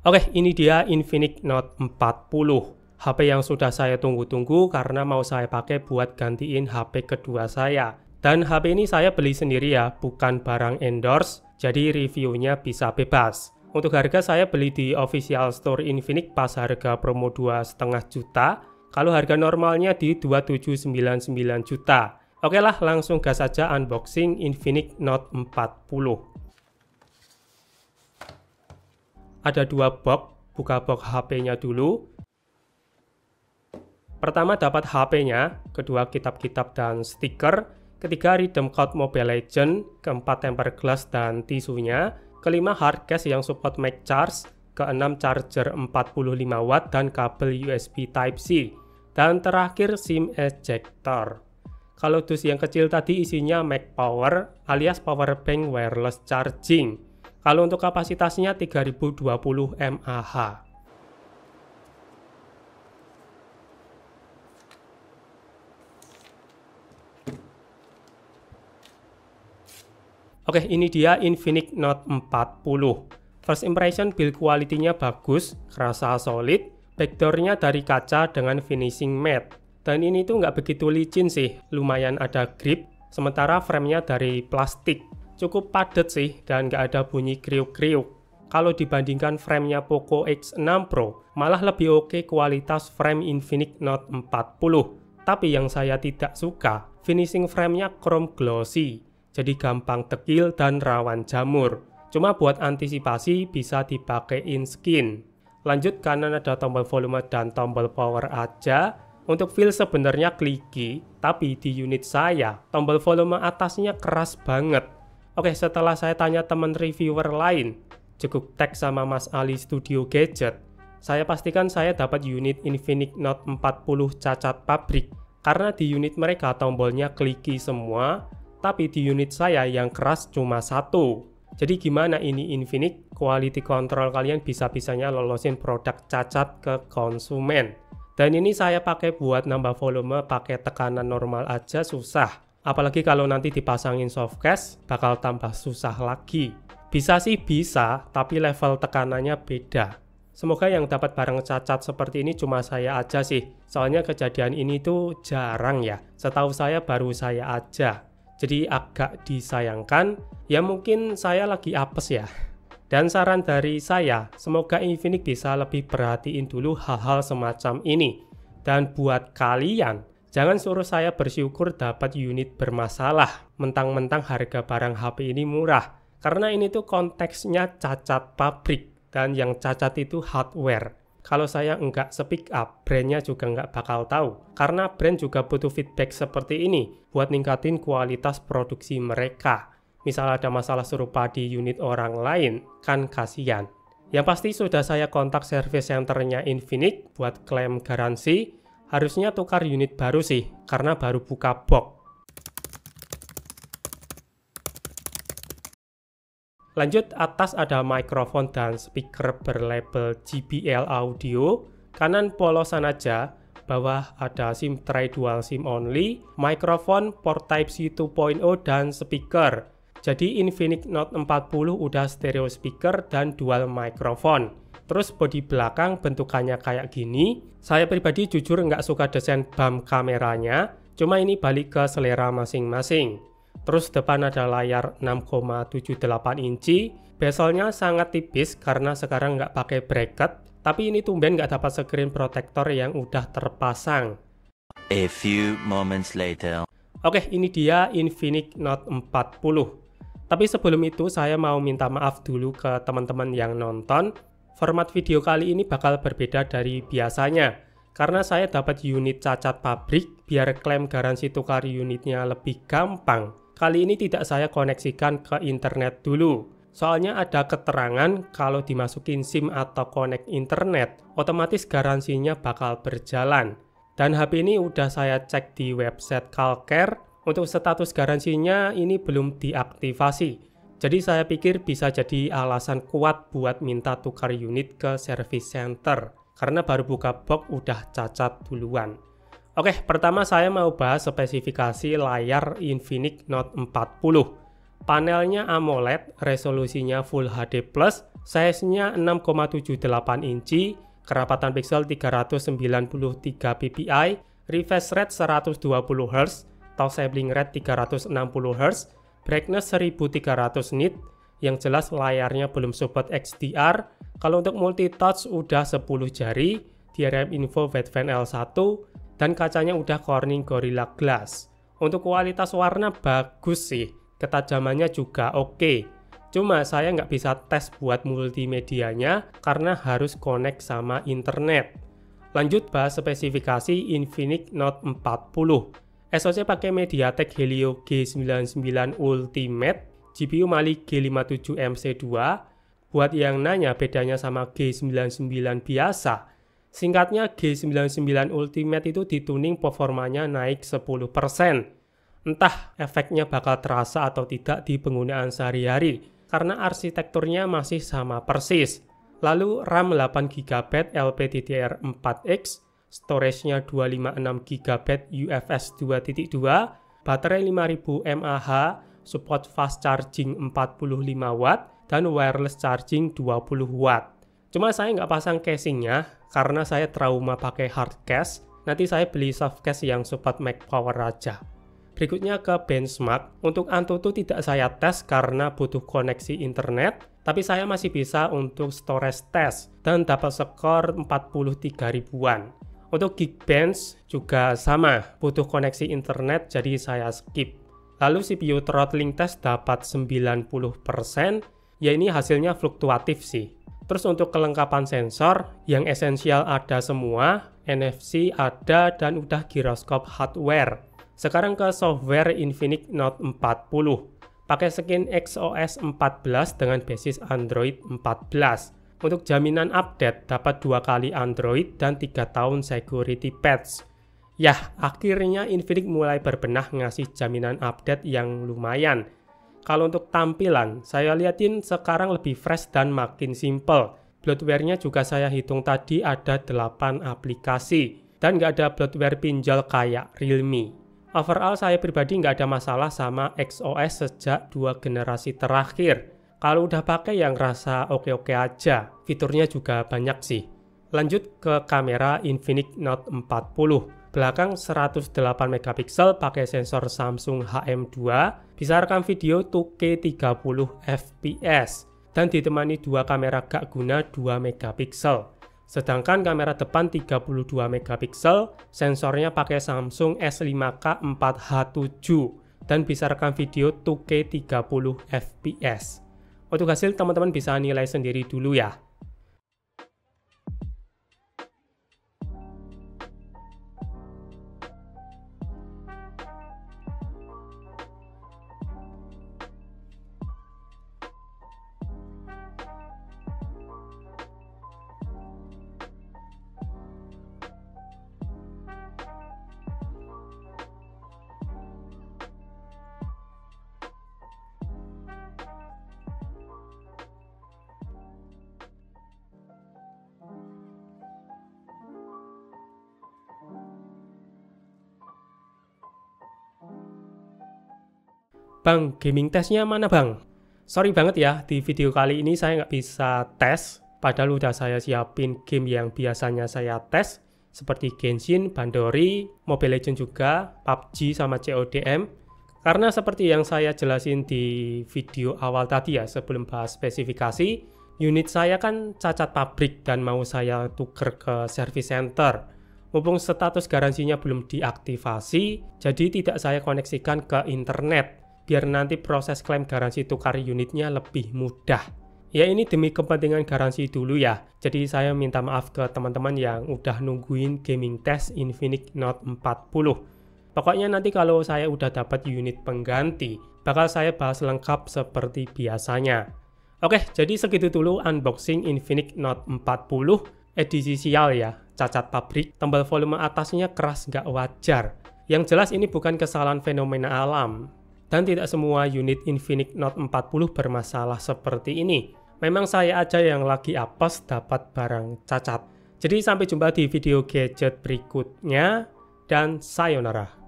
Oke, ini dia Infinix Note 40. HP yang sudah saya tunggu-tunggu karena mau saya pakai buat gantiin HP kedua saya. Dan HP ini saya beli sendiri ya, bukan barang endorse, jadi reviewnya bisa bebas. Untuk harga saya beli di official store Infinix pas harga promo 2,5 juta. Kalau harga normalnya di 2799 juta. Oke lah, langsung gas aja unboxing Infinix Note 40. Ada dua box, buka box HP-nya dulu. Pertama dapat HP-nya, kedua kitab-kitab dan stiker, ketiga redeem code Mobile Legends, keempat tempered glass dan tisunya, kelima hard case yang support Mac charge, keenam charger 45 watt dan kabel USB Type-C, dan terakhir SIM ejector. Kalau dus yang kecil tadi isinya Mac Power alias power bank wireless charging. Kalau untuk kapasitasnya 3020 mAh. Oke, ini dia Infinix Note 40. First impression build quality-nya bagus, kerasa solid, backdoor-nya dari kaca dengan finishing matte. Dan ini tuh nggak begitu licin sih, lumayan ada grip, sementara frame-nya dari plastik. Cukup padat sih dan nggak ada bunyi kriuk-kriuk. Kalau dibandingkan frame-nya Poco X6 Pro, malah lebih oke kualitas frame Infinix Note 40. Tapi yang saya tidak suka, finishing frame-nya chrome glossy, jadi gampang tekil dan rawan jamur. Cuma buat antisipasi bisa dipakein skin. Lanjut, kanan ada tombol volume dan tombol power aja. Untuk feel sebenarnya clicky, tapi di unit saya, tombol volume atasnya keras banget. Oke, setelah saya tanya teman reviewer lain, cukup tag sama Mas Ali Studio Gadget, saya pastikan saya dapat unit Infinix Note 40 cacat pabrik. Karena di unit mereka tombolnya clicky semua, tapi di unit saya yang keras cuma satu. Jadi gimana ini Infinix? Quality control kalian bisa-bisanya lolosin produk cacat ke konsumen. Dan ini saya pakai buat nambah volume pakai tekanan normal aja susah. Apalagi kalau nanti dipasangin softcase, bakal tambah susah lagi. Bisa sih bisa, tapi level tekanannya beda. Semoga yang dapat barang cacat seperti ini cuma saya aja sih. Soalnya kejadian ini tuh jarang ya. Setahu saya baru saya aja. Jadi agak disayangkan, ya mungkin saya lagi apes ya. Dan saran dari saya, semoga Infinix bisa lebih perhatiin dulu hal-hal semacam ini. Dan buat kalian, jangan suruh saya bersyukur dapat unit bermasalah, mentang-mentang harga barang HP ini murah. Karena ini tuh konteksnya cacat pabrik, dan yang cacat itu hardware. Kalau saya nggak speak up, brandnya juga nggak bakal tahu. Karena brand juga butuh feedback seperti ini buat ningkatin kualitas produksi mereka. Misal ada masalah serupa di unit orang lain, kan kasihan. Yang pasti sudah saya kontak service centernya Infinix buat klaim garansi. Harusnya tukar unit baru sih, karena baru buka box. Lanjut, atas ada mikrofon dan speaker berlabel JBL Audio. Kanan polosan aja, bawah ada SIM tray dual SIM only, mikrofon, port Type-C 2.0 dan speaker. Jadi Infinix Note 40 udah stereo speaker dan dual mikrofon. Terus bodi belakang bentukannya kayak gini. Saya pribadi jujur nggak suka desain bump kameranya, cuma ini balik ke selera masing-masing. Terus depan ada layar 6,78 inci, bezelnya sangat tipis karena sekarang nggak pakai bracket, tapi ini tumben nggak dapat screen protector yang udah terpasang. A few moments later. Oke, ini dia Infinix Note 40. Tapi sebelum itu saya mau minta maaf dulu ke teman-teman yang nonton. Format video kali ini bakal berbeda dari biasanya. Karena saya dapat unit cacat pabrik, biar klaim garansi tukar unitnya lebih gampang. Kali ini tidak saya koneksikan ke internet dulu. Soalnya ada keterangan kalau dimasukin SIM atau connect internet, otomatis garansinya bakal berjalan. Dan HP ini udah saya cek di website Calcare. Untuk status garansinya ini belum diaktifasi. Jadi saya pikir bisa jadi alasan kuat buat minta tukar unit ke service center. Karena baru buka box udah cacat duluan. Oke, pertama saya mau bahas spesifikasi layar Infinix Note 40. Panelnya AMOLED, resolusinya Full HD+, size-nya 6,78 inci, kerapatan pixel 393 ppi, refresh rate 120 Hz, touch sampling rate 360 Hz, brightness 1300 nit, yang jelas layarnya belum support XDR. Kalau untuk multitouch udah 10 jari, DRM Info Wideband L1, dan kacanya udah Corning Gorilla Glass. Untuk kualitas warna bagus sih, ketajamannya juga oke. Cuma saya nggak bisa tes buat multimedianya karena harus connect sama internet. Lanjut bahas spesifikasi Infinix Note 40. SoC pakai MediaTek Helio G99 Ultimate, GPU Mali G57MC2. Buat yang nanya bedanya sama G99 biasa, singkatnya G99 Ultimate itu dituning performanya naik 10%. Entah efeknya bakal terasa atau tidak di penggunaan sehari-hari, karena arsitekturnya masih sama persis. Lalu RAM 8GB LPDDR4X, storage-nya 256GB UFS 2.2, baterai 5000 mAh, support fast charging 45W, dan wireless charging 20W. Cuma saya nggak pasang casingnya, karena saya trauma pakai hard case, nanti saya beli soft case yang support Mac Power aja. Berikutnya ke benchmark. Untuk Antutu tidak saya tes karena butuh koneksi internet, tapi saya masih bisa untuk storage test dan dapat skor 43 ribuan. Untuk Geekbench juga sama, butuh koneksi internet jadi saya skip. Lalu CPU throttling test dapat 90%, ya ini hasilnya fluktuatif sih. Terus untuk kelengkapan sensor, yang esensial ada semua, NFC ada dan udah giroskop hardware. Sekarang ke software Infinix Note 40. Pakai skin XOS 14 dengan basis Android 14. Untuk jaminan update dapat 2 kali Android dan 3 tahun security patch. Yah, akhirnya Infinix mulai berbenah ngasih jaminan update yang lumayan. Kalau untuk tampilan, saya liatin sekarang lebih fresh dan makin simple. Bloatware-nya juga saya hitung tadi ada 8 aplikasi. Dan nggak ada bloatware pinjol kayak Realme. Overall saya pribadi nggak ada masalah sama XOS sejak 2 generasi terakhir. Kalau udah pakai yang rasa oke-oke aja, fiturnya juga banyak sih. Lanjut ke kamera Infinix Note 40. Belakang 108 megapiksel pakai sensor Samsung HM2, bisa rekam video 2K 30 fps, dan ditemani 2 kamera gak guna 2 megapiksel. Sedangkan kamera depan 32 megapiksel, sensornya pakai Samsung S5K 4H7 dan bisa rekam video 2K 30 fps. Untuk hasil teman-teman bisa nilai sendiri dulu ya. Bang, gaming testnya mana bang? Sorry banget ya, di video kali ini saya nggak bisa tes, padahal udah saya siapin game yang biasanya saya tes, seperti Genshin, Bandori, Mobile Legends juga, PUBG sama CODM. Karena seperti yang saya jelasin di video awal tadi ya, sebelum bahas spesifikasi, unit saya kan cacat pabrik dan mau saya tuker ke service center. Mumpung status garansinya belum diaktifasi, jadi tidak saya koneksikan ke internet, biar nanti proses klaim garansi tukar unitnya lebih mudah. Ya ini demi kepentingan garansi dulu ya, jadi saya minta maaf ke teman-teman yang udah nungguin gaming test Infinix Note 40. Pokoknya nanti kalau saya udah dapat unit pengganti, bakal saya bahas lengkap seperti biasanya. Oke, jadi segitu dulu unboxing Infinix Note 40 edisi sial ya, cacat pabrik, tombol volume atasnya keras nggak wajar. Yang jelas ini bukan kesalahan fenomena alam. Dan tidak semua unit Infinix Note 40 bermasalah seperti ini. Memang saya aja yang lagi apes dapat barang cacat. Jadi sampai jumpa di video gadget berikutnya, dan sayonara.